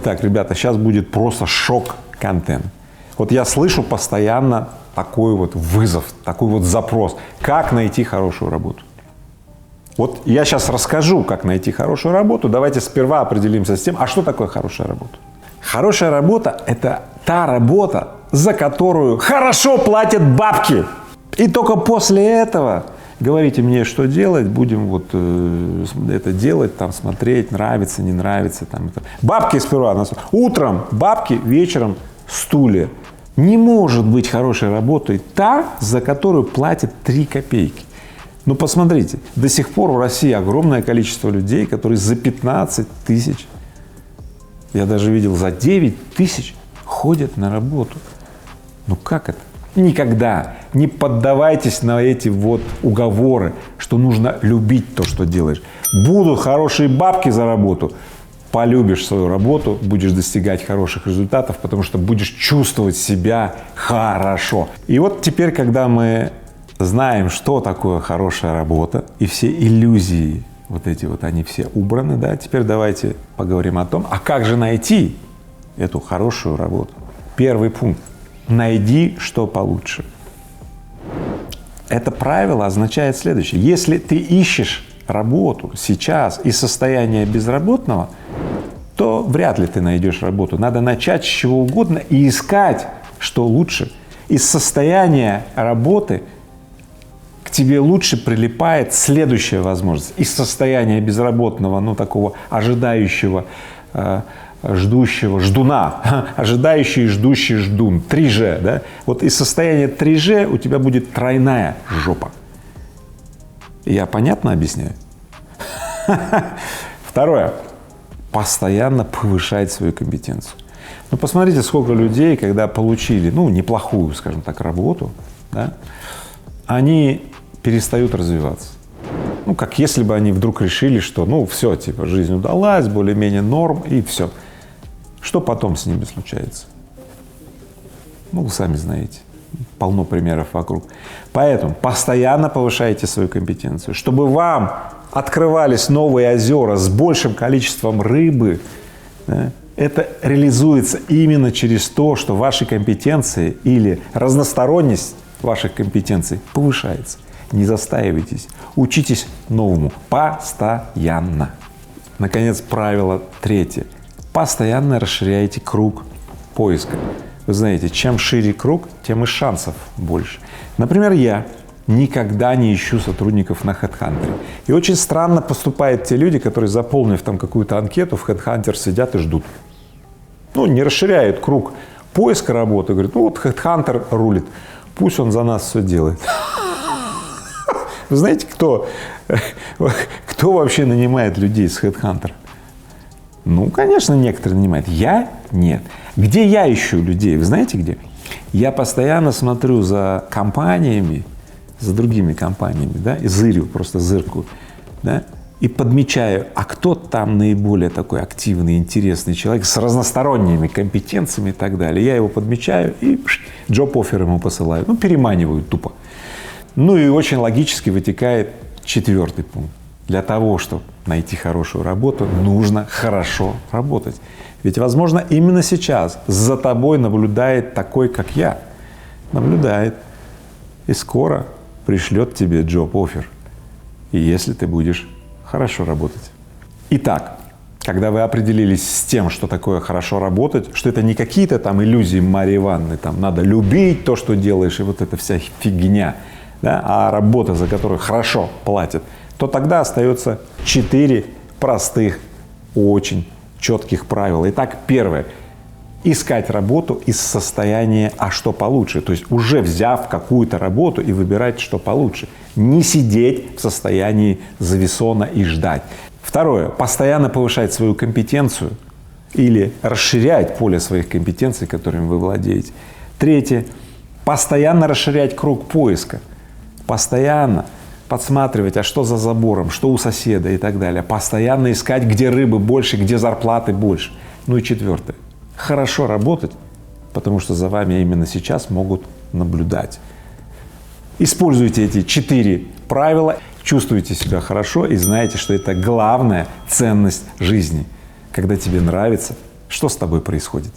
Итак, ребята, сейчас будет просто шок-контент. Вот я слышу постоянно такой вот вызов, такой вот запрос. Как найти хорошую работу? Вот я сейчас расскажу, как найти хорошую работу. Давайте сперва определимся с тем, а что такое хорошая работа? Хорошая работа – это та работа, за которую хорошо платят бабки. И только после этого говорите мне, что делать, будем вот это делать, там, смотреть, нравится, не нравится. Там, это. Бабки сперва. Утром бабки, вечером стулья. Не может быть хорошей работой та, за которую платят 3 копейки. Ну, посмотрите, до сих пор в России огромное количество людей, которые за 15 тысяч, я даже видел, за 9 тысяч ходят на работу. Ну, как это? Никогда не поддавайтесь на эти вот уговоры, что нужно любить то, что делаешь. Будут хорошие бабки за работу, полюбишь свою работу, будешь достигать хороших результатов, потому что будешь чувствовать себя хорошо. И вот теперь, когда мы знаем, что такое хорошая работа, и все иллюзии вот эти вот, они все убраны, да, теперь давайте поговорим о том, а как же найти эту хорошую работу. Первый пункт. Найди, что получше. Это правило означает следующее. Если ты ищешь работу сейчас из состояния безработного, то вряд ли ты найдешь работу. Надо начать с чего угодно и искать, что лучше. Из состояния работы к тебе лучше прилипает следующая возможность. Из состояния безработного, ну, такого ожидающего, ждущего, ждуна, ожидающий, ждущий, ждун, 3G, да? Вот из состояния 3G у тебя будет тройная жопа. Я понятно объясняю? Второе. Постоянно повышать свою компетенцию. Ну, посмотрите, сколько людей, когда получили, ну, неплохую, скажем так, работу, да, они перестают развиваться. Ну, как если бы они вдруг решили, что, ну, все, типа, жизнь удалась, более-менее норм, и все. Что потом с ними случается? Ну, вы сами знаете, полно примеров вокруг. Поэтому постоянно повышайте свою компетенцию, чтобы вам открывались новые озера с большим количеством рыбы. Да? Это реализуется именно через то, что ваши компетенции или разносторонность ваших компетенций повышается. Не застаивайтесь, учитесь новому постоянно. Наконец, правило 3. Постоянно расширяйте круг поиска. Вы знаете, чем шире круг, тем и шансов больше. Например, я никогда не ищу сотрудников на HeadHunter. И очень странно поступают те люди, которые, заполнив там какую-то анкету, в HeadHunter сидят и ждут. Ну, не расширяют круг поиска работы, говорят, ну вот HeadHunter рулит, пусть он за нас все делает. Вы знаете, кто вообще нанимает людей с HeadHunter? Ну, конечно, некоторые нанимают. Я – нет. Где я ищу людей? Вы знаете где? Я постоянно смотрю за компаниями, за другими компаниями, да, и зырю, просто зыркаю, да, и подмечаю, а кто там наиболее такой активный, интересный человек с разносторонними компетенциями и так далее. Я его подмечаю и джоб-оффер ему посылаю, ну, переманиваю тупо. Ну и очень логически вытекает 4-й пункт. Для того, чтобы найти хорошую работу, нужно хорошо работать. Ведь, возможно, именно сейчас за тобой наблюдает такой, как я. Наблюдает. И скоро пришлет тебе джоб-оффер. И если ты будешь хорошо работать. Итак, когда вы определились с тем, что такое хорошо работать, что это не какие-то там иллюзии Марьи Ивановны, там надо любить то, что делаешь, и вот эта вся фигня, да, а работа, за которую хорошо платят, то тогда остается 4 простых, очень четких правила. Итак, первое. Искать работу из состояния «а что получше?», то есть уже взяв какую-то работу и выбирать, что получше. Не сидеть в состоянии зависона и ждать. Второе. Постоянно повышать свою компетенцию или расширять поле своих компетенций, которыми вы владеете. Третье. Постоянно расширять круг поиска. Постоянно подсматривать, а что за забором, что у соседа и так далее. Постоянно искать, где рыбы больше, где зарплаты больше. Ну и 4. Хорошо работать, потому что за вами именно сейчас могут наблюдать. Используйте эти 4 правила, чувствуйте себя хорошо и знаете, что это главная ценность жизни. Когда тебе нравится, Что с тобой происходит?